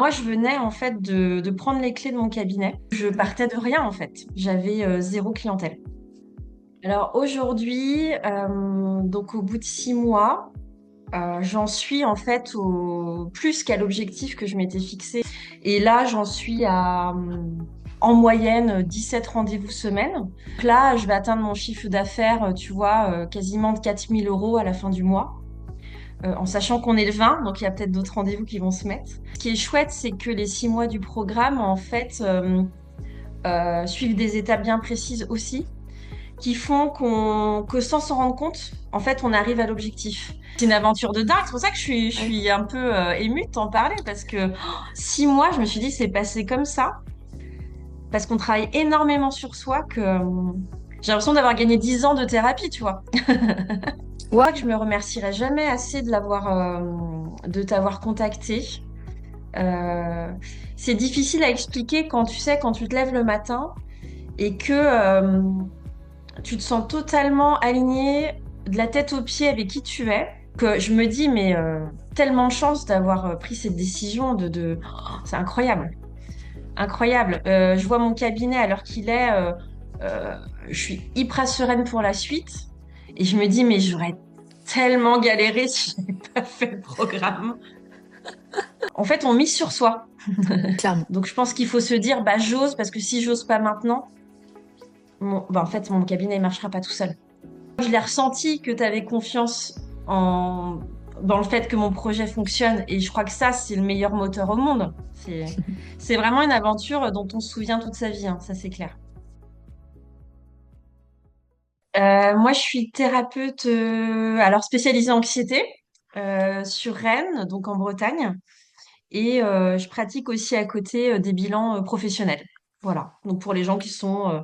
Moi, je venais en fait de prendre les clés de mon cabinet. Je partais de rien en fait. J'avais zéro clientèle. Alors aujourd'hui, donc au bout de 6 mois, j'en suis en fait au plus qu'à l'objectif que je m'étais fixé. Et là, j'en suis à en moyenne 17 rendez-vous semaine. Donc là, je vais atteindre mon chiffre d'affaires, tu vois, quasiment de 4 000 € à la fin du mois. En sachant qu'on est le 20, donc il y a peut-être d'autres rendez-vous qui vont se mettre. Ce qui est chouette, c'est que les 6 mois du programme, en fait, suivent des étapes bien précises aussi, qui font que sans s'en rendre compte, en fait, on arrive à l'objectif. C'est une aventure de dingue. C'est pour ça que je Ouais. suis un peu émue de t'en parler, parce que 6 mois, je me suis dit, c'est passé comme ça, parce qu'on travaille énormément sur soi, que j'ai l'impression d'avoir gagné 10 ans de thérapie, tu vois. Je Ouais. crois que je me remercierai jamais assez de t'avoir contacté. Euh, c'est difficile à expliquer quand tu sais, quand tu te lèves le matin et que tu te sens totalement aligné de la tête aux pieds avec qui tu es, que je me dis, mais tellement de chance d'avoir pris cette décision Oh, c'est incroyable, incroyable. Je vois mon cabinet à l'heure qu'il est, je suis hyper sereine pour la suite et je me dis, mais j'aurais tellement galéré si je n'avais pas fait le programme. En fait, on mise sur soi. Clairement. Donc, je pense qu'il faut se dire, bah, j'ose, parce que si j'ose pas maintenant, bah, en fait, mon cabinet ne marchera pas tout seul. Je l'ai ressenti que tu avais confiance dans le fait que mon projet fonctionne, et je crois que ça, c'est le meilleur moteur au monde. C'est vraiment une aventure dont on se souvient toute sa vie, hein, ça c'est clair. Moi, je suis thérapeute, alors spécialisée en anxiété, sur Rennes, donc en Bretagne. Et je pratique aussi à côté des bilans professionnels. Voilà. Donc pour les gens qui sont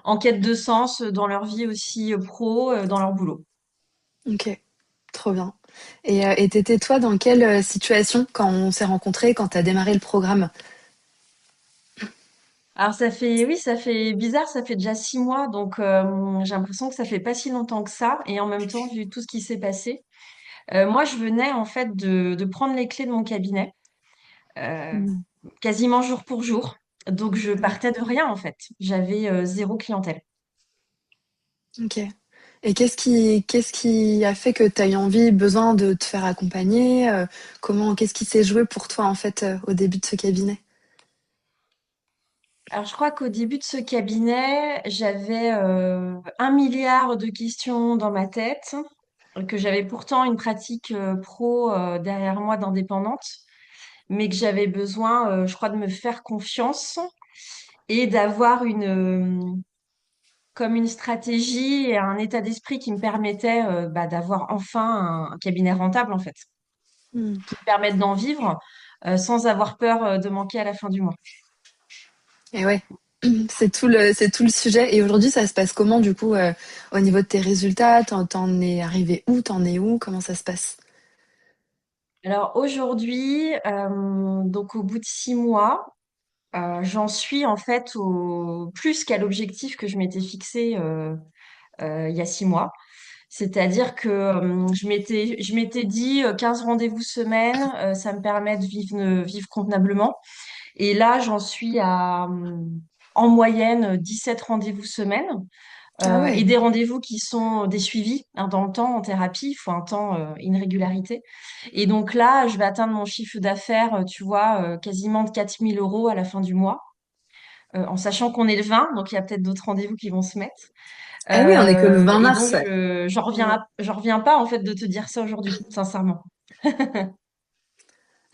en quête de sens dans leur vie aussi pro, dans leur boulot. Ok, trop bien. Et t'étais toi dans quelle situation quand on s'est rencontrés, quand t'as démarré le programme? Alors oui, ça fait bizarre, ça fait déjà 6 mois, donc j'ai l'impression que ça fait pas si longtemps que ça. Et en même temps, vu tout ce qui s'est passé, moi je venais en fait de prendre les clés de mon cabinet, euh, Hmm. quasiment jour pour jour. Donc je Ouais. partais de rien en fait. J'avais zéro clientèle. Ok. Et qu'est-ce qui a fait que tu as eu envie, besoin de te faire accompagner? Qu'est-ce qui s'est joué pour toi en fait au début de ce cabinet? Alors, je crois qu'au début de ce cabinet, j'avais 1 milliard de questions dans ma tête, que j'avais pourtant une pratique pro derrière moi d'indépendante, mais que j'avais besoin, je crois, de me faire confiance et d'avoir comme une stratégie et un état d'esprit qui me permettait bah, d'avoir enfin un cabinet rentable, en fait, Hmm. qui me permette d'en vivre sans avoir peur de manquer à la fin du mois. Et ouais, c'est tout le sujet. Et aujourd'hui, ça se passe comment du coup au niveau de tes résultats? T'en es arrivé où? T'en es où? Comment ça se passe? Alors aujourd'hui, donc au bout de 6 mois, j'en suis en fait au plus qu'à l'objectif que je m'étais fixé il y a 6 mois. C'est-à-dire que je m'étais dit 15 rendez-vous semaine, ça me permet de vivre convenablement. Et là, j'en suis à en moyenne 17 rendez-vous semaine. Ah Et ouais. des rendez-vous qui sont des suivis hein, dans le temps en thérapie, il faut un temps, une régularité. Et donc là, je vais atteindre mon chiffre d'affaires, tu vois, quasiment de 4 000 € à la fin du mois, en sachant qu'on est le 20, donc il y a peut-être d'autres rendez-vous qui vont se mettre. Ah oui, on est que le 20 Et mars. donc, Ouais. Ouais. j'en reviens pas en fait de te dire ça aujourd'hui, sincèrement.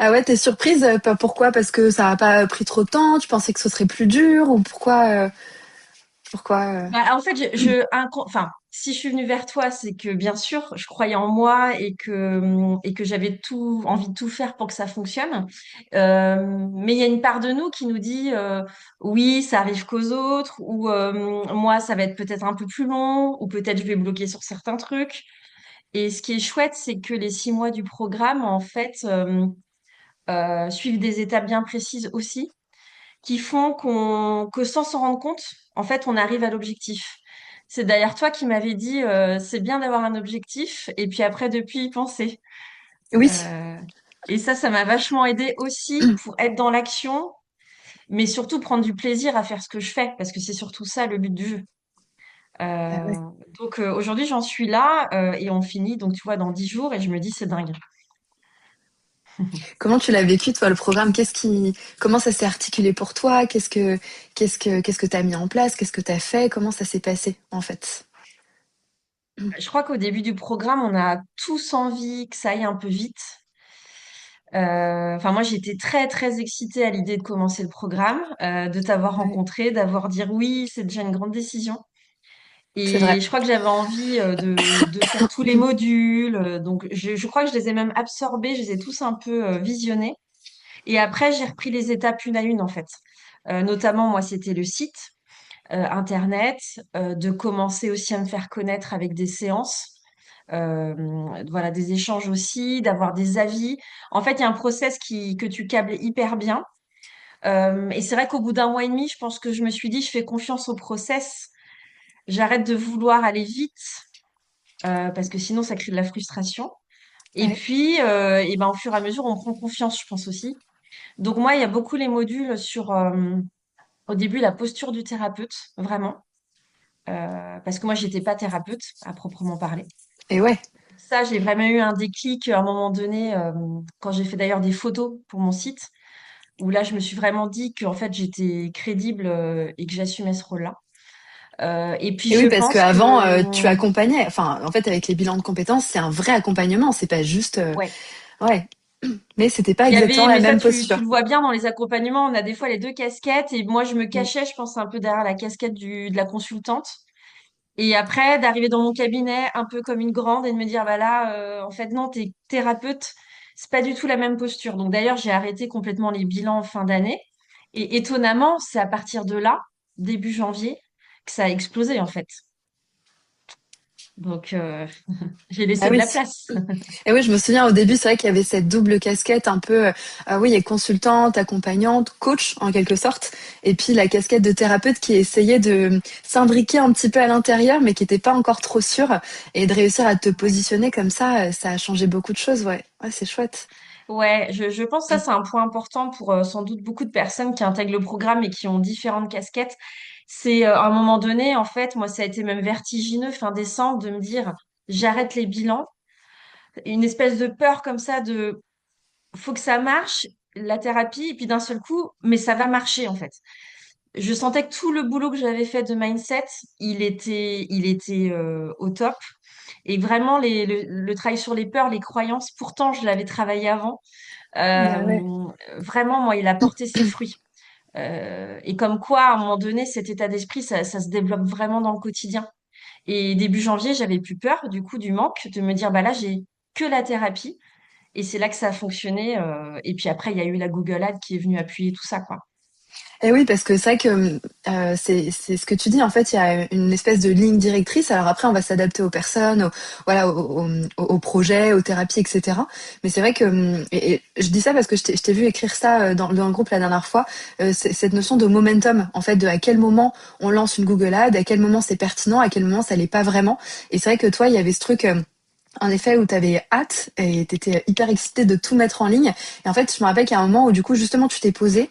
Ah ouais, t'es surprise? Pas pourquoi? Parce que ça a pas pris trop de temps? Tu pensais que ce serait plus dur? Ou pourquoi? Bah, en fait, enfin, si je suis venue vers toi, c'est que bien sûr, je croyais en moi et que j'avais envie de tout faire pour que ça fonctionne. Mais il y a une part de nous qui nous dit, oui, ça arrive qu'aux autres, ou moi, ça va être peut-être un peu plus long, ou peut-être je vais bloquer sur certains trucs. Et ce qui est chouette, c'est que les 6 mois du programme, en fait, suivent des étapes bien précises aussi qui font que sans s'en rendre compte, en fait, on arrive à l'objectif. C'est d'ailleurs toi qui m'avais dit, c'est bien d'avoir un objectif et puis après, depuis, y penser. Oui. Euh, Et ça m'a vachement aidé aussi pour être dans l'action, mais surtout prendre du plaisir à faire ce que je fais, parce que c'est surtout ça le but du jeu. Ah ouais. Euh, donc aujourd'hui, j'en suis là et on finit, donc tu vois, dans 10 jours et je me dis, c'est dingue. Comment tu l'as vécu, toi, le programme? Comment ça s'est articulé pour toi? Qu'est-ce que t'as mis en place? Qu'est-ce que t'as fait? Comment ça s'est passé, en fait? Je crois qu'au début du programme, on a tous envie que ça aille un peu vite. Enfin, moi, j'étais très, très excitée à l'idée de commencer le programme, de t'avoir Ouais, rencontré, d'avoir dit oui, c'est déjà une grande décision. c'est Et vrai. je crois que j'avais envie de faire tous les modules. Donc, je crois que je les ai même absorbés, je les ai tous un peu visionnés. Et après, j'ai repris les étapes une à une, en fait. Notamment, moi, c'était le site, Internet, de commencer aussi à me faire connaître avec des séances. Voilà, des échanges aussi, d'avoir des avis. En fait, il y a un process que tu câbles hyper bien. Et c'est vrai qu'au bout d'un mois et demi, je pense que je me suis dit, je fais confiance au process. J'arrête de vouloir aller vite, parce que sinon, ça crée de la frustration. Et Ouais. puis, et ben, au fur et à mesure, on prend confiance, je pense aussi. Donc moi, il y a beaucoup les modules sur, au début, la posture du thérapeute, vraiment. Parce que moi, j'étais pas thérapeute à proprement parler. Et ouais. Ça, j'ai vraiment eu un déclic à un moment donné, quand j'ai fait d'ailleurs des photos pour mon site, où là, je me suis vraiment dit qu'en fait, j'étais crédible, et que j'assumais ce rôle-là. Et puis, Et je oui, parce pense que, qu'avant, tu accompagnais. Enfin, en fait, avec les bilans de compétences, c'est un vrai accompagnement. C'est pas juste. ouais, Ouais. Mais c'était pas il y exactement avait, la mais ça, même tu posture. le vois bien dans les accompagnements, on a des fois les deux casquettes, et moi, je me Mm. cachais, je pense, un peu derrière la casquette de la consultante. Et après, d'arriver dans mon cabinet un peu comme une grande et de me dire, bah là, en fait, non, t'es thérapeute, c'est pas du tout la même posture. Donc d'ailleurs, j'ai arrêté complètement les bilans en fin d'année. Et étonnamment, c'est à partir de là, début janvier, que ça a explosé en fait. Donc j'ai Ah laissé de oui. la place. Et oui, je me souviens au début, c'est vrai qu'il y avait cette double casquette un peu, oui, et consultante, accompagnante, coach en quelque sorte, et puis la casquette de thérapeute qui essayait de s'imbriquer un petit peu à l'intérieur, mais qui n'était pas encore trop sûre, et de réussir à te Ouais. positionner comme ça a changé beaucoup de choses, ouais. Ouais, c'est chouette. Ouais, je pense que ça, c'est un point important pour sans doute beaucoup de personnes qui intègrent le programme et qui ont différentes casquettes. C'est à un moment donné, en fait, moi, ça a été même vertigineux fin décembre de me dire, j'arrête les bilans. Une espèce de peur comme ça de faut que ça marche, la thérapie, et puis d'un seul coup, mais ça va marcher en fait. Je sentais que tout le boulot que j'avais fait de mindset, il était au top. Et vraiment, le travail sur les peurs, les croyances, pourtant, je l'avais travaillé avant. Bah ouais. Euh, Vraiment, moi, il a porté ses fruits. Et comme quoi, à un moment donné, cet état d'esprit, ça se développe vraiment dans le quotidien. Et début janvier, j'avais plus peur, du coup, du manque, de me dire, bah là, j'ai que la thérapie. Et c'est là que ça a fonctionné. Et puis après, il y a eu la Google Ad qui est venue appuyer tout ça, quoi. Et oui, parce que c'est vrai que c'est ce que tu dis. En fait, il y a une espèce de ligne directrice. Alors après, on va s'adapter aux personnes, voilà, aux projets, aux thérapies, etc. Mais c'est vrai que et je dis ça parce que je t'ai vu écrire ça dans le groupe la dernière fois. Cette notion de momentum, en fait, de à quel moment on lance une Google Ad, à quel moment c'est pertinent, à quel moment ça l'est pas vraiment. Et c'est vrai que toi, il y avait ce truc. En effet, où tu avais hâte et tu étais hyper excitée de tout mettre en ligne. Et en fait, je me rappelle qu'il y a un moment où du coup, justement, tu t'es posé.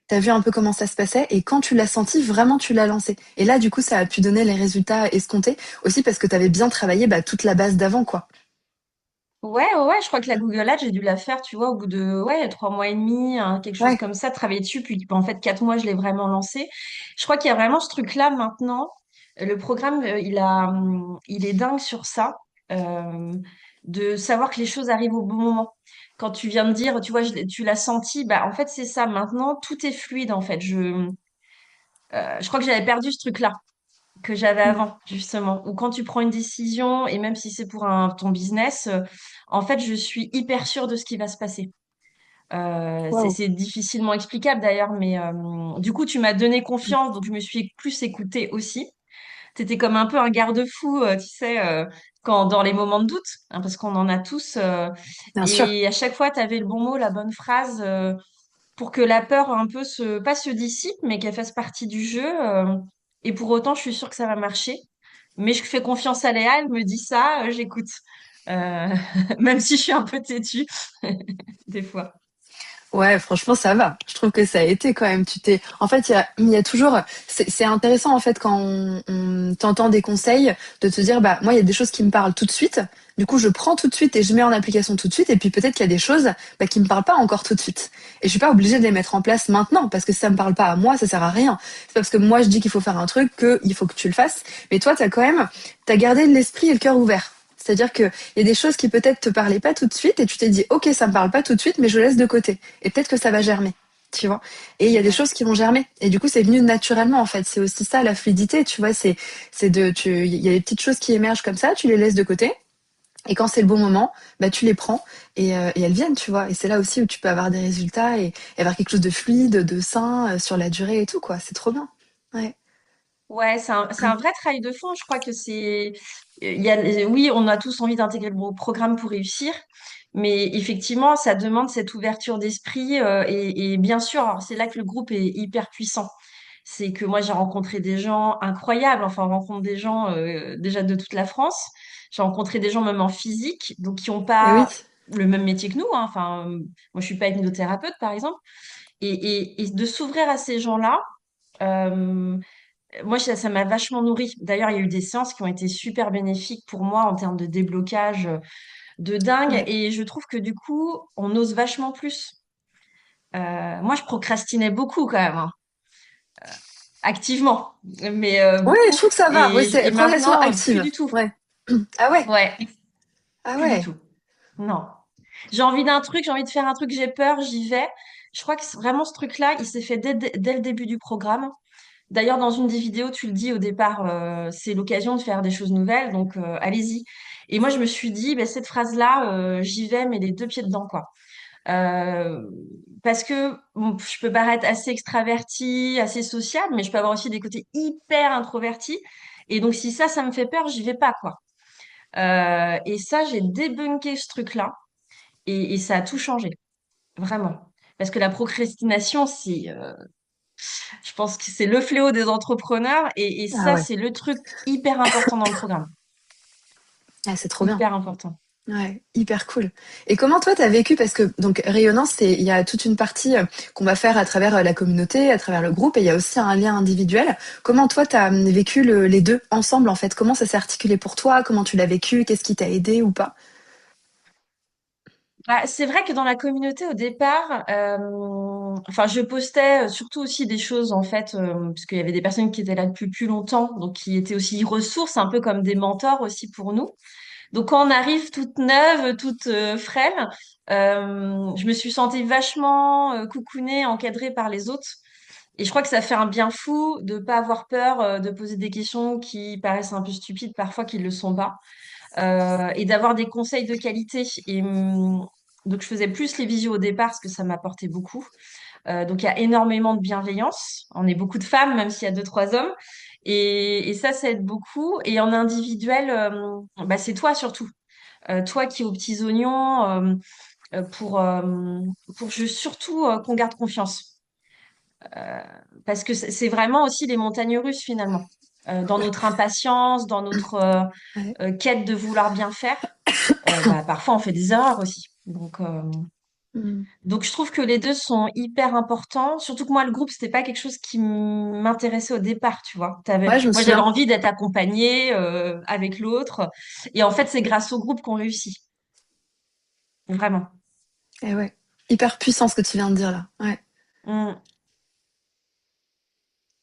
T'as vu un peu comment ça se passait et quand tu l'as senti, vraiment tu l'as lancé. Et là, du coup, ça a pu donner les résultats escomptés aussi parce que t'avais bien travaillé toute la base d'avant, quoi. Ouais, ouais, ouais, je crois que la Google Ad, j'ai dû la faire, tu vois, au bout de 3 mois et demi, hein, quelque chose Ouais, comme ça, travailler dessus. Puis en fait, 4 mois, je l'ai vraiment lancé. Je crois qu'il y a vraiment ce truc-là maintenant. Le programme, il est dingue sur ça, euh, de savoir que les choses arrivent au bon moment. Quand tu viens de dire, tu vois, tu l'as senti, bah en fait, c'est ça. Maintenant, tout est fluide, en fait. Je crois que j'avais perdu ce truc-là que j'avais avant, justement. Ou quand tu prends une décision, et même si c'est pour ton business, en fait, je suis hyper sûre de ce qui va se passer. C'est waouh. c'est difficilement explicable d'ailleurs, mais du coup, tu m'as donné confiance, donc je me suis plus écoutée aussi. T'étais comme un peu un garde-fou, tu sais, dans les moments de doute, hein, parce qu'on en a tous. Bien sûr. Et à chaque fois, tu avais le bon mot, la bonne phrase, pour que la peur un peu pas se dissipe, mais qu'elle fasse partie du jeu. Et pour autant, je suis sûre que ça va marcher. Mais je fais confiance à Léa, elle me dit ça, j'écoute. Euh, même si je suis un peu têtue des fois. Ouais, franchement, ça va. Je trouve que ça a été quand même. En fait, il y a toujours. C'est intéressant en fait quand on t'entend des conseils de te dire, bah moi, il y a des choses qui me parlent tout de suite. Du coup, je prends tout de suite et je mets en application tout de suite. Et puis peut-être qu'il y a des choses bah, qui me parlent pas encore tout de suite. Et je suis pas obligée de les mettre en place maintenant parce que si ça me parle pas à moi, ça sert à rien. C'est pas parce que moi je dis qu'il faut faire un truc que il faut que tu le fasses. Mais toi, t'as gardé l'esprit et le cœur ouvert. C'est-à-dire que il y a des choses qui peut-être te parlaient pas tout de suite et tu t'es dit, ok, ça me parle pas tout de suite, mais je laisse de côté. Et peut-être que ça va germer, tu vois. Et il y a des Ouais. choses qui vont germer. Et du coup, c'est venu naturellement, en fait. C'est aussi ça, la fluidité, tu vois. Il y a des petites choses qui émergent comme ça, tu les laisses de côté. Et quand c'est le bon moment, bah, tu les prends et elles viennent, tu vois. Et c'est là aussi où tu peux avoir des résultats et avoir quelque chose de fluide, de sain sur la durée et tout, quoi. C'est trop bien. Ouais. Ouais, c'est un vrai travail de fond. Je crois que oui, on a tous envie d'intégrer le programme pour réussir, mais effectivement, ça demande cette ouverture d'esprit. Et bien sûr, alors c'est là que le groupe est hyper puissant. C'est que moi, j'ai rencontré des gens incroyables. Enfin, on rencontre des gens déjà de toute la France. J'ai rencontré des gens même en physique, donc qui n'ont Et oui. pas le même métier que nous, hein. Enfin, moi, je suis pas hypnothérapeute, par exemple. Et de s'ouvrir à ces gens-là. euh, Moi, ça m'a vachement nourri. D'ailleurs, il y a eu des séances qui ont été super bénéfiques pour moi en termes de déblocage de dingue. Ouais. Et je trouve que du coup, on ose vachement plus. Moi, je procrastinais beaucoup quand même, hein, activement, mais Ouais, je beaucoup. trouve que ça va. Ouais, Et c'est progression maintenant, plus active. du tout. Ouais. Ah ouais. Ouais, Ah plus du ouais. tout. Non. J'ai envie d'un truc, j'ai envie de faire un truc, j'ai peur, j'y vais. Je crois que vraiment ce truc-là, il s'est fait dès le début du programme. D'ailleurs, dans une des vidéos, tu le dis au départ, c'est l'occasion de faire des choses nouvelles, donc allez-y. Et moi, je me suis dit, ben, cette phrase-là, j'y vais, mais les deux pieds dedans, quoi. Euh, Parce que bon, je peux paraître assez extravertie, assez sociable, mais je peux avoir aussi des côtés hyper introvertis. Et donc, si ça me fait peur, j'y vais pas, quoi. Et ça, j'ai débunké ce truc-là, et ça a tout changé, vraiment. Parce que la procrastination, je pense que c'est le fléau des entrepreneurs et Ah ça, ouais. c'est le truc hyper important dans le programme. Ah, c'est trop bien. Hyper important. Ouais, hyper cool. Et comment toi t'as vécu parce que donc Rayonnance, il y a toute une partie qu'on va faire à travers la communauté, à travers le groupe, et il y a aussi un lien individuel. Comment toi t'as vécu les deux ensemble en fait? Comment ça s'est articulé pour toi? Comment tu l'as vécu? Qu'est-ce qui t'a aidé ou pas? Bah, c'est vrai que dans la communauté, au départ, enfin, je postais surtout aussi des choses, en fait, parce qu'il y avait des personnes qui étaient là depuis plus longtemps, donc qui étaient aussi ressources, un peu comme des mentors aussi pour nous. Donc, quand on arrive toute neuve, toute frêle, je me suis sentie vachement coucounée, encadrée par les autres. Et je crois que ça fait un bien fou de pas avoir peur de poser des questions qui paraissent un peu stupides, parfois qui ne le sont pas, et d'avoir des conseils de qualité. Et donc, je faisais plus les visios au départ parce que ça m'apportait beaucoup. Donc, il y a énormément de bienveillance. On est beaucoup de femmes, même s'il y a deux, trois hommes. Et ça aide beaucoup. Et en individuel, bah, c'est toi surtout. Toi qui es aux petits oignons, pour juste surtout qu'on garde confiance. Parce que c'est vraiment aussi les montagnes russes finalement. Dans notre impatience, dans notre Ouais. quête de vouloir bien faire, bah, parfois on fait des erreurs aussi. Hmm. Donc je trouve que les deux sont hyper importants. Surtout que moi, le groupe, c'était pas quelque chose qui m'intéressait au départ, tu vois. Ouais, je me Moi, j'avais souviens. envie d'être accompagnée avec l'autre. Et en fait, c'est grâce au groupe qu'on réussit. Vraiment. Et ouais. Hyper puissant ce que tu viens de dire là. Ouais. Mm.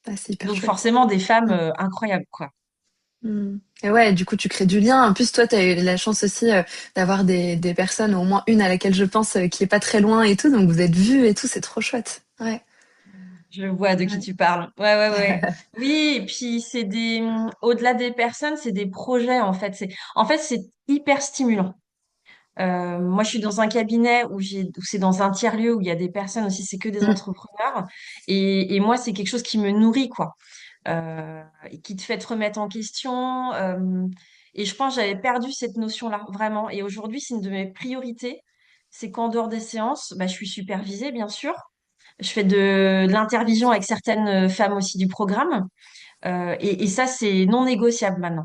Ah, c'est hyper Donc chouette. forcément, des femmes incroyables, quoi. Hmm. Et ouais, du coup, tu crées du lien. En plus, toi, tu as eu la chance aussi d'avoir des personnes, au moins une à laquelle je pense, qui est pas très loin et tout. Donc, vous êtes vus et tout, c'est trop chouette. Ouais. Je vois de qui Ouais. tu parles. Ouais, ouais, ouais. Oui, et puis au-delà des personnes, c'est des projets en fait. C'est hyper stimulant. Moi, je suis dans un cabinet où c'est dans un tiers-lieu où il y a des personnes aussi, c'est que des Hmm. entrepreneurs. Et moi, c'est quelque chose qui me nourrit, quoi. Et qui te fait te remettre en question. Et je pense que j'avais perdu cette notion-là, vraiment. Et aujourd'hui, c'est une de mes priorités. C'est qu'en dehors des séances, bah, je suis supervisée, bien sûr. Je fais de l'intervision avec certaines femmes aussi du programme. Et ça, c'est non négociable maintenant.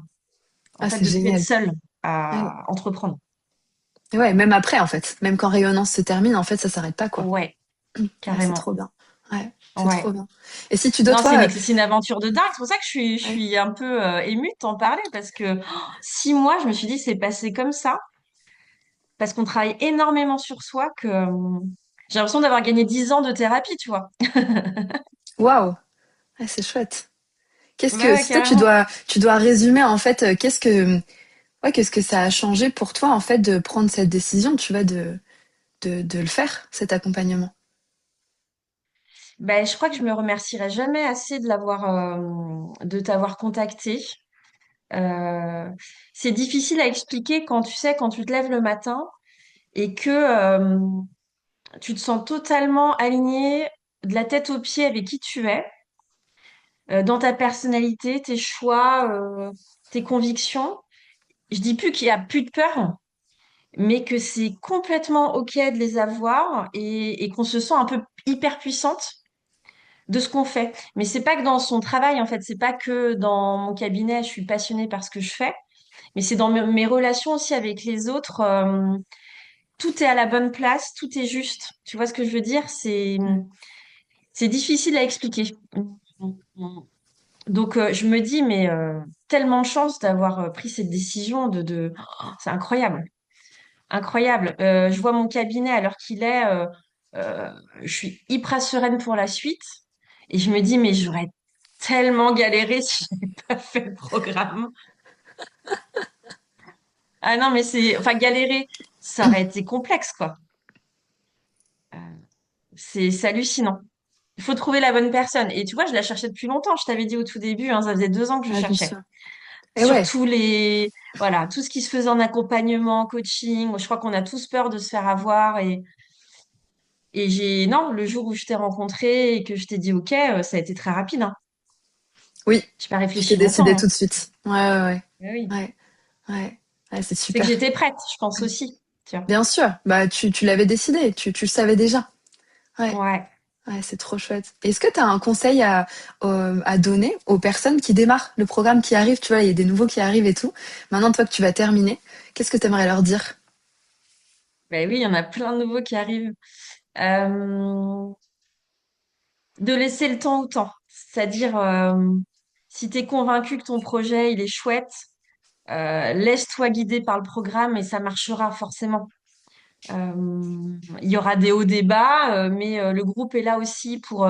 En Ah, fait, c'est de plus être génial. seule Ouais. à entreprendre. Et ouais, même après, en fait. Même quand Rayonnance se termine, en fait, ça s'arrête pas, quoi. Ouais, Ouais, c'est carrément. trop bien. Ouais, c'est trop Ouais. bien. Et si tu dois, Non, toi, c'est une aventure de dingue. C'est pour ça que je ouais. suis un peu émue de t'en parler parce que 6 mois, je me suis dit, c'est passé comme ça parce qu'on travaille énormément sur soi que j'ai l'impression d'avoir gagné 10 ans de thérapie, tu vois. Waouh! Ouais, c'est chouette. Qu'est-ce Ouais, que, ouais, si toi, carrément. tu dois résumer, en fait, ouais, qu'est-ce que ça a changé pour toi, en fait, de prendre cette décision, tu vois, de le faire, cet accompagnement? Ben, je crois que je me remercierai jamais assez de t'avoir contacté. Euh, c'est difficile à expliquer quand tu sais, quand tu te lèves le matin et que tu te sens totalement aligné de la tête aux pieds avec qui tu es, dans ta personnalité, tes choix, tes convictions. Je dis plus qu'il y a plus de peur, mais que c'est complètement OK de les avoir et qu'on se sent un peu hyper puissante de ce qu'on fait. Mais c'est pas que dans son travail, en fait, c'est pas que dans mon cabinet, je suis passionnée par ce que je fais, mais c'est dans mes relations aussi avec les autres. Tout est à la bonne place, tout est juste. Tu vois ce que je veux dire? Mm. C'est difficile à expliquer. Donc je me dis, mais tellement de chance d'avoir pris cette décision Oh, c'est incroyable, incroyable. Je vois mon cabinet à l'heure qu'il est. Je suis hyper sereine pour la suite. Et je me dis, mais j'aurais tellement galéré si je n'avais pas fait le programme. Ah non, mais enfin, galérer, ça aurait été complexe, quoi. Euh, c'est hallucinant. Il faut trouver la bonne personne. Et tu vois, je la cherchais depuis longtemps. Je t'avais dit au tout début, hein, ça faisait 2 ans que je Ouais, bien cherchais. sûr. Et Sur ouais, voilà, tout ce qui se faisait en accompagnement, coaching. Je crois qu'on a tous peur de se faire avoir. Non, le jour où je t'ai rencontré et que je t'ai dit OK, ça a été très rapide, hein. oui, J'ai pas tu t'es réfléchi longtemps, décidé hein. tout de suite. Ouais, ouais, ouais. Mais oui. Ouais, ouais. Ouais, c'est C'est que super. j'étais prête, je pense aussi. Tiens. Bien sûr, bah tu l'avais décidé, tu le savais déjà. Ouais, Ouais. ouais, c'est trop chouette. Est-ce que tu as un conseil à donner aux personnes qui démarrent le programme qui arrive? Tu vois, il y a des nouveaux qui arrivent et tout. Maintenant, toi que tu vas terminer, qu'est-ce que tu aimerais leur dire? Ben oui, il y en a plein de nouveaux qui arrivent. Euh, de laisser le temps au temps. C'est-à-dire, si tu es convaincu que ton projet, il est chouette, laisse-toi guider par le programme et ça marchera forcément. Il y aura des hauts, des bas, mais le groupe est là aussi pour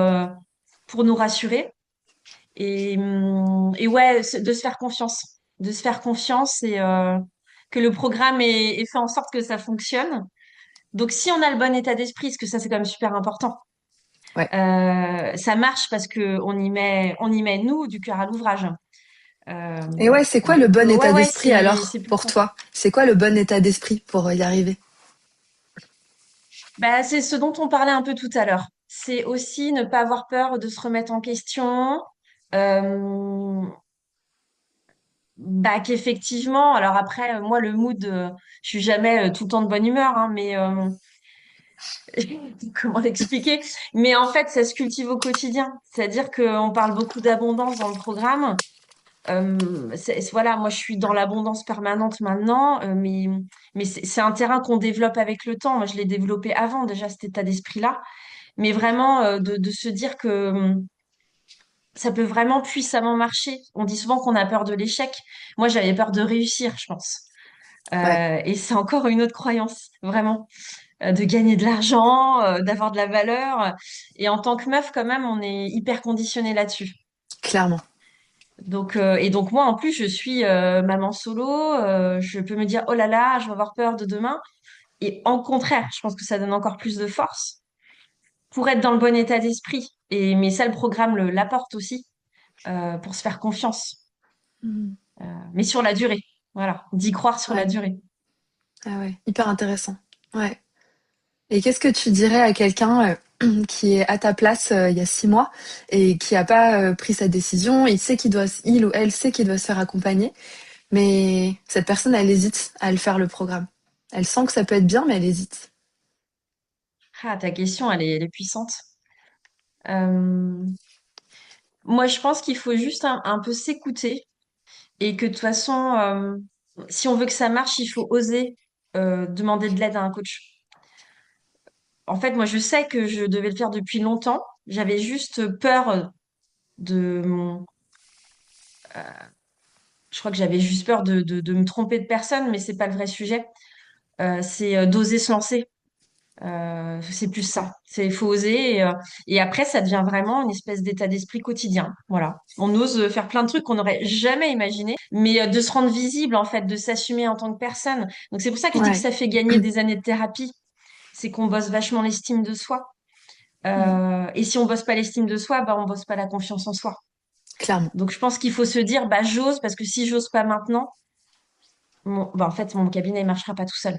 nous rassurer. Et ouais, de se faire confiance. De se faire confiance et que le programme est fait en sorte que ça fonctionne. Donc, si on a le bon état d'esprit, parce que ça, c'est quand même super important, Ouais. ça marche parce que on y met nous du cœur à l'ouvrage. Euh, Et ouais, c'est quoi le donc, bon ouais, état ouais, d'esprit c'est alors pour puissant. toi? C'est quoi le bon état d'esprit pour y arriver? Bah, c'est ce dont on parlait un peu tout à l'heure. C'est aussi ne pas avoir peur de se remettre en question. Euh, Bah, qu'effectivement, alors après, moi, le mood, je suis jamais tout le temps de bonne humeur, hein, mais comment l'expliquer? Mais en fait, ça se cultive au quotidien. C'est-à-dire qu'on parle beaucoup d'abondance dans le programme. Voilà, moi, je suis dans l'abondance permanente maintenant, mais c'est un terrain qu'on développe avec le temps. Moi, je l'ai développé avant déjà, cet état d'esprit-là. Mais vraiment, de se dire que ça peut vraiment puissamment marcher. On dit souvent qu'on a peur de l'échec. Moi, j'avais peur de réussir, je pense. Ouais, Et c'est encore une autre croyance, vraiment, de gagner de l'argent, d'avoir de la valeur. Et en tant que meuf, quand même, on est hyper conditionné là-dessus. clairement. Donc moi, en plus, je suis maman solo. Je peux me dire, oh là là, je vais avoir peur de demain. Et en contraire, je pense que ça donne encore plus de force pour être dans le bon état d'esprit. Mais ça, le programme l'apporte aussi, pour se faire confiance. Mhm. Mais sur la durée. Voilà, d'y croire sur la Ouais, durée. ah ouais, hyper intéressant. Ouais. Et qu'est-ce que tu dirais à quelqu'un qui est à ta place il y a 6 mois et qui n'a pas pris sa décision? Il ou elle sait qu'il doit se faire accompagner, mais cette personne, elle hésite à le faire le programme. Elle sent que ça peut être bien, mais elle hésite. Ah, ta question, elle est puissante. Euh, Moi, je pense qu'il faut juste un peu s'écouter et que de toute façon, si on veut que ça marche, il faut oser. demander de l'aide à un coach. En fait, moi, je sais que je devais le faire depuis longtemps. J'avais juste peur de... Je crois que j'avais juste peur de me tromper de personne, mais c'est pas le vrai sujet. C'est d'oser se lancer. C'est plus Ouais. ça. C'est faut oser et après ça devient vraiment une espèce d'état d'esprit quotidien. Voilà. On ose faire plein de trucs qu'on n'aurait jamais imaginé, mais de se rendre visible en fait, de s'assumer en tant que personne. Donc c'est pour ça que je dis que Ouais. ça fait gagner des années de thérapie. C'est qu'on bosse vachement l'estime de soi. Et si on bosse pas l'estime de soi, bah on bosse pas la confiance en soi. Clairement. Donc je pense qu'il faut se dire bah j'ose parce que si j'ose pas maintenant, bah en fait mon cabinet il marchera pas tout seul.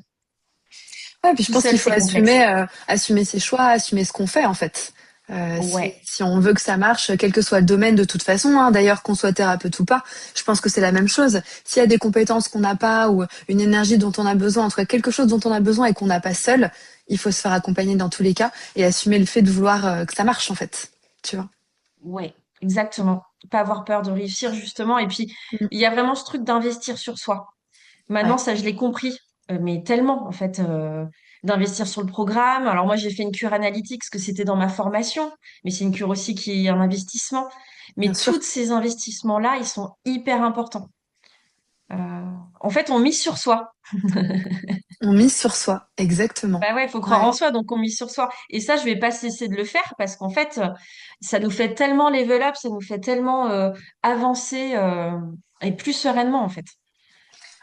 Ouais, puis je Tout pense seul qu'il faut c'est complexe. assumer ses choix, assumer ce qu'on fait en fait. Ouais. Si on veut que ça marche, quel que soit le domaine de toute façon, hein, d'ailleurs qu'on soit thérapeute ou pas, je pense que c'est la même chose. S'il y a des compétences qu'on n'a pas ou une énergie dont on a besoin, en tout cas quelque chose dont on a besoin et qu'on n'a pas seul, il faut se faire accompagner dans tous les cas et assumer le fait de vouloir que ça marche en fait. Tu vois. Ouais, exactement. Pas avoir peur de réussir, justement. Et puis, Mm. il y a vraiment ce truc d'investir sur soi. Maintenant, Ouais, ça, je l'ai compris, mais tellement, en fait, d'investir sur le programme. Alors, moi, j'ai fait une cure analytique, parce que c'était dans ma formation, mais c'est une cure aussi qui est un investissement. bien Mais tous sûr. ces investissements-là, ils sont hyper importants. Euh, En fait, on mise sur soi. On mise sur soi, exactement. Bah ouais, il faut croire en Ouais. soi, donc on mise sur soi. Et ça, je vais pas cesser de le faire parce qu'en fait, ça nous fait tellement level up, ça nous fait tellement avancer et plus sereinement en fait.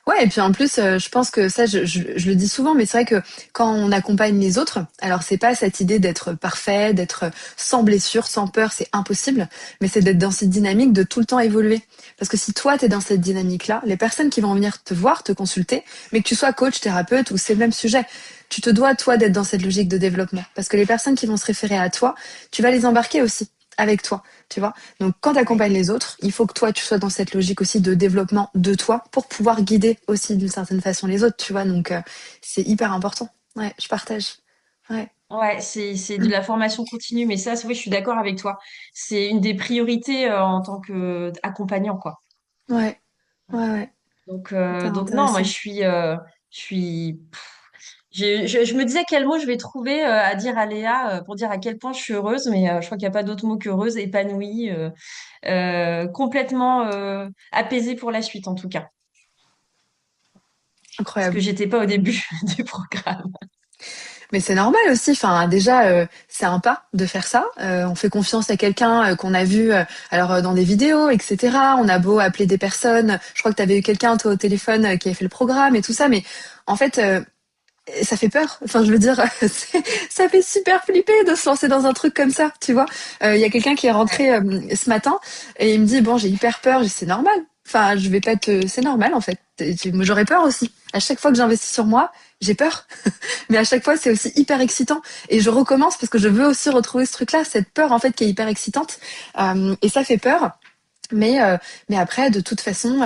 Ouais, et puis en plus, je pense que ça, je le dis souvent, mais c'est vrai que quand on accompagne les autres, alors c'est pas cette idée d'être parfait, d'être sans blessure, sans peur, c'est impossible, mais c'est d'être dans cette dynamique de tout le temps évoluer. Parce que si toi, t'es dans cette dynamique-là, les personnes qui vont venir te voir, te consulter, mais que tu sois coach, thérapeute ou c'est le même sujet, tu te dois, toi, d'être dans cette logique de développement. Parce que les personnes qui vont se référer à toi, tu vas les embarquer aussi avec toi, tu vois. Donc, quand tu Ouais. accompagnes les autres, il faut que toi, tu sois dans cette logique aussi de développement de toi pour pouvoir guider aussi d'une certaine façon les autres, tu vois. Donc, c'est hyper important. Ouais, je partage. Ouais. Ouais, c'est de la formation continue, mais ça, oui, je suis d'accord avec toi. C'est une des priorités en tant que accompagnant, quoi. Ouais. Ouais, ouais. Hyper Donc non, moi intéressant. je suis je me disais quel mot je vais trouver à dire à Léa pour dire à quel point je suis heureuse, mais je crois qu'il n'y a pas d'autre mot qu'heureuse, épanouie, complètement apaisée pour la suite en tout cas, ce que Incroyable. j'étais pas au début du programme. Mais c'est normal aussi. Enfin, déjà, c'est un pas de faire ça. On fait confiance à quelqu'un qu'on a vu, dans des vidéos, etc. On a beau appeler des personnes. Je crois que tu avais eu quelqu'un toi au téléphone qui avait fait le programme et tout ça, mais en fait, ça fait peur. Enfin, je veux dire, ça fait super flipper de se lancer dans un truc comme ça, tu vois. Il y a quelqu'un qui est Ouais. rentré ce matin et il me dit, bon, j'ai hyper peur. J'ai dit, c'est normal. Enfin, je vais pas te... C'est normal, en fait. Moi, j'aurais peur aussi. À chaque fois que j'investis sur moi, j'ai peur. Mais à chaque fois, c'est aussi hyper excitant. Et je recommence parce que je veux aussi retrouver ce truc-là, cette peur, en fait, qui est hyper excitante. Et ça fait peur. Mais après, de toute façon,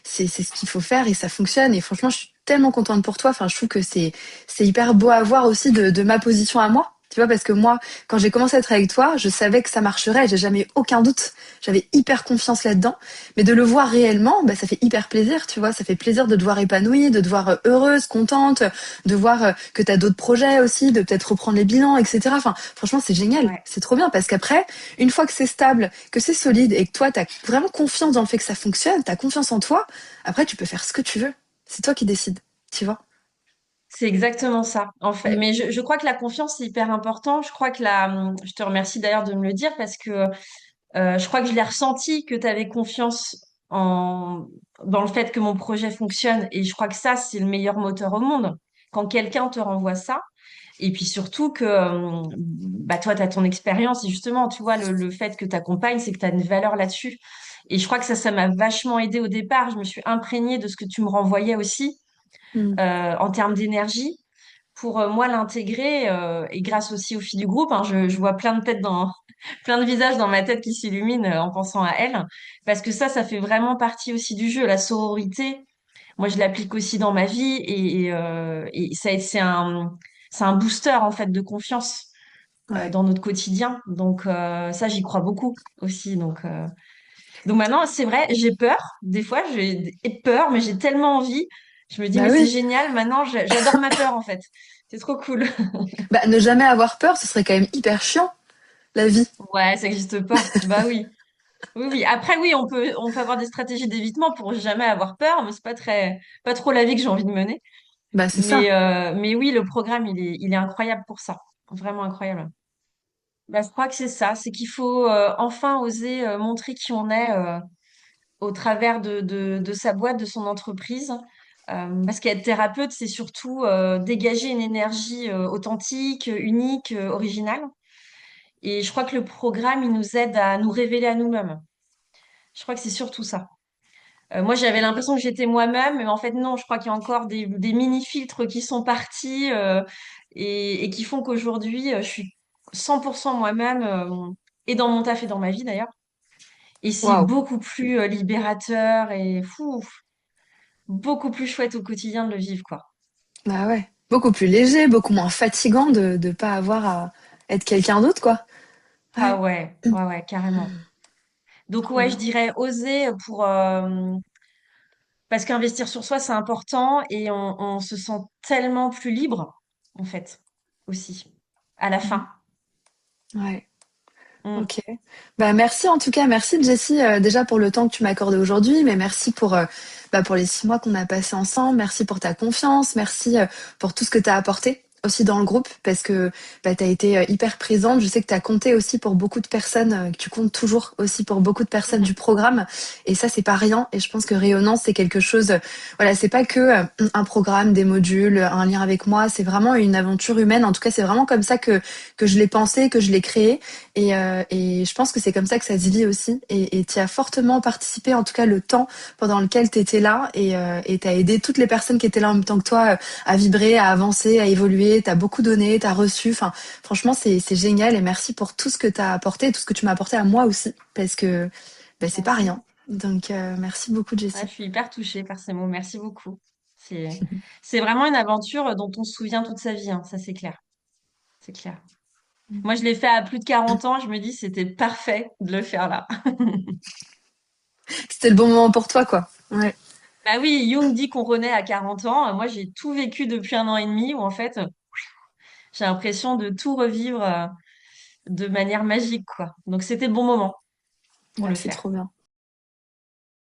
c'est ce qu'il faut faire et ça fonctionne. Et franchement, je suis tellement contente pour toi. Enfin, je trouve que c'est hyper beau à voir aussi de ma position à moi. Tu vois, parce que moi, quand j'ai commencé à être avec toi, je savais que ça marcherait. J'ai jamais eu aucun doute. J'avais hyper confiance là-dedans. Mais de le voir réellement, bah, ça fait hyper plaisir. Tu vois, ça fait plaisir de te voir épanouie, de te voir heureuse, contente, de voir que tu as d'autres projets aussi, de peut-être reprendre les bilans, etc. Enfin, franchement, c'est génial. Ouais. C'est trop bien parce qu'après, une fois que c'est stable, que c'est solide et que toi, tu as vraiment confiance dans le fait que ça fonctionne, tu as confiance en toi, après, tu peux faire ce que tu veux. C'est toi qui décides, tu vois. C'est exactement ça. En fait, Mm. mais je crois que la confiance c'est hyper important. Je crois que je te remercie d'ailleurs de me le dire parce que je crois que je l'ai ressenti que tu avais confiance dans le fait que mon projet fonctionne. Et je crois que ça, c'est le meilleur moteur au monde. Quand quelqu'un te renvoie ça. Et puis surtout que bah, toi, tu as ton expérience. Et justement, tu vois, le fait que tu accompagnes, c'est que tu as une valeur là-dessus. Et je crois que ça m'a vachement aidé au départ. Je me suis imprégnée de ce que tu me renvoyais aussi Mm. en termes d'énergie pour moi l'intégrer et grâce aussi au fil du groupe, hein, je vois plein de têtes plein de visages dans ma tête qui s'illuminent en pensant à elle, parce que ça fait vraiment partie aussi du jeu, la sororité. Moi, je l'applique aussi dans ma vie et ça, c'est un booster en fait de confiance Ouais. dans notre quotidien. Donc ça, j'y crois beaucoup aussi. Donc maintenant, c'est vrai, j'ai peur. Des fois, j'ai peur, mais j'ai tellement envie. Je me dis, Bah mais c'est oui. génial, maintenant, j'adore ma peur, en fait. C'est trop cool. Bah, ne jamais avoir peur, ce serait quand même hyper chiant, la vie. Ouais, ça n'existe pas. Bah oui. Oui, oui. Après, oui, on peut avoir des stratégies d'évitement pour jamais avoir peur, mais c'est pas trop la vie que j'ai envie de mener. Bah, c'est ça. Mais oui, le programme, il est incroyable pour ça. Vraiment incroyable. Bah, je crois que c'est ça. C'est qu'il faut enfin oser montrer qui on est au travers de sa boîte, de son entreprise. Parce qu'être thérapeute, c'est surtout dégager une énergie authentique, unique, originale. Et je crois que le programme, il nous aide à nous révéler à nous-mêmes. Je crois que c'est surtout ça. Moi, j'avais l'impression que j'étais moi-même, mais en fait, non, je crois qu'il y a encore des mini-filtres qui sont partis et qui font qu'aujourd'hui, je suis 100% moi-même, et dans mon taf et dans ma vie d'ailleurs. Et c'est Waouh. beaucoup plus libérateur et fou, beaucoup plus chouette au quotidien de le vivre, quoi. Bah ouais. Beaucoup plus léger, beaucoup moins fatigant de pas avoir à être quelqu'un d'autre, quoi. Ah Ouais. ouais, ouais, carrément. Donc Trop ouais, je bien. dirais oser parce qu'investir sur soi, c'est important et on se sent tellement plus libre, en fait, aussi, à la Mhm. fin. Ouais. Mm. Ok. Bah merci en tout cas, merci Jessie déjà pour le temps que tu m'as accordé aujourd'hui, mais merci pour les 6 mois qu'on a passés ensemble, merci pour ta confiance, merci pour tout ce que tu as apporté aussi dans le groupe parce que bah, tu as été hyper présente. Je sais que tu as compté aussi pour beaucoup de personnes, que tu comptes toujours aussi pour beaucoup de personnes du Mhm. programme et ça c'est pas rien et je pense que Rayonnance c'est quelque chose, voilà, c'est pas que un programme, des modules, un lien avec moi, c'est vraiment une aventure humaine. En tout cas, c'est vraiment comme ça que je l'ai pensé, que je l'ai créé. Et je pense que c'est comme ça que ça se vit aussi. Et tu as fortement participé, en tout cas le temps pendant lequel tu étais là. Et tu as aidé toutes les personnes qui étaient là en même temps que toi à vibrer, à avancer, à évoluer. Tu as beaucoup donné, tu as reçu. Enfin, franchement, c'est génial. Et merci pour tout ce que tu as apporté, tout ce que tu m'as apporté à moi aussi. Parce que ben, c'est pas Gentil. rien. Donc, merci beaucoup, Ouais, Jessie. je suis hyper touchée par ces mots. Merci beaucoup. C'est, c'est vraiment une aventure dont on se souvient toute sa vie, hein. Ça, c'est clair. C'est clair. Moi, je l'ai fait à plus de 40 ans. Je me dis, c'était parfait de le faire là. C'était le bon moment pour toi, quoi. Ouais. Bah oui, Jung dit qu'on renaît à 40 ans. Moi, j'ai tout vécu depuis 1 an et demi où en fait, j'ai l'impression de tout revivre de manière magique, quoi. Donc, c'était le bon moment pour Ouais, le c'est faire. trop bien.